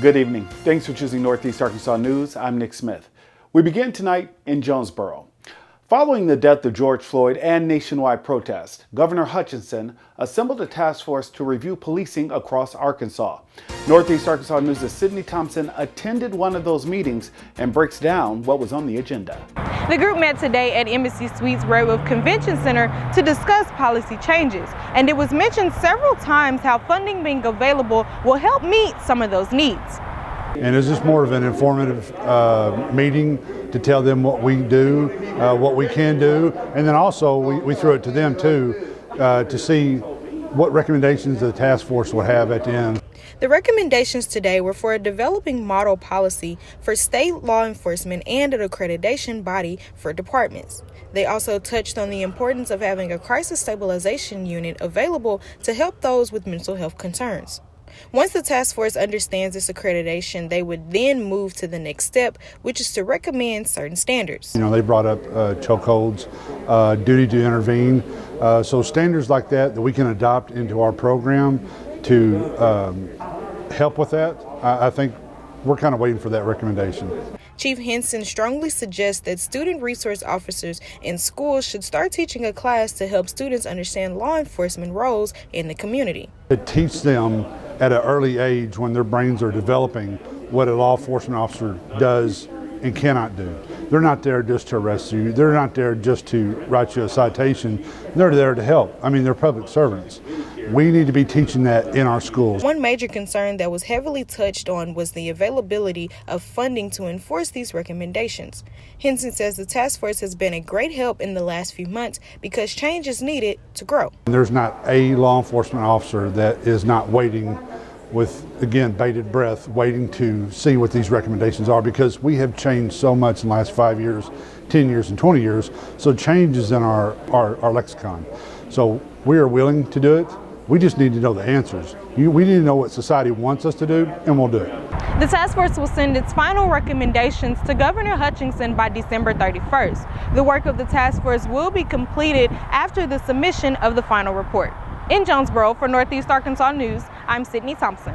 Good evening. Thanks for choosing Northeast Arkansas News. I'm Nick Smith. We begin tonight in Jonesboro. Following the death of George Floyd and nationwide protest, Governor Hutchinson assembled a task force to review policing across Arkansas. Northeast Arkansas News' Sydney Thompson attended one of those meetings and breaks down what was on the agenda. The group met today at Embassy Suites Railroad Convention Center to discuss policy changes, and it was mentioned several times how funding being available will help meet some of those needs. And it's just more of an informative meeting to tell them what we do, what we can do, and then also we threw it to them too to see what recommendations the task force will have at the end. The recommendations today were for a developing model policy for state law enforcement and an accreditation body for departments. They also touched on the importance of having a crisis stabilization unit available to help those with mental health concerns. Once the task force understands this accreditation, they would then move to the next step, which is to recommend certain standards. They brought up chokeholds, duty to intervene, so standards like that we can adopt into our program to help with that. I think we're kind of waiting for that recommendation. Chief Henson strongly suggests that student resource officers in schools should start teaching a class to help students understand law enforcement roles in the community. To teach them at an early age, when their brains are developing, what a law enforcement officer does and cannot do. They're not there just to arrest you. They're not there just to write you a citation. They're there to help. I mean, they're public servants. We need to be teaching that in our schools. One major concern that was heavily touched on was the availability of funding to enforce these recommendations. Henson says the task force has been a great help in the last few months because change is needed to grow. There's not a law enforcement officer that is not waiting with, again, bated breath, waiting to see what these recommendations are, because we have changed so much in the last 5 years, 10 years, and 20 years. So change is in our lexicon. So we are willing to do it. We just need to know the answers. We need to know what society wants us to do, and we'll do it. The task force will send its final recommendations to Governor Hutchinson by December 31st. The work of the task force will be completed after the submission of the final report. In Jonesboro, for Northeast Arkansas News, I'm Sydney Thompson.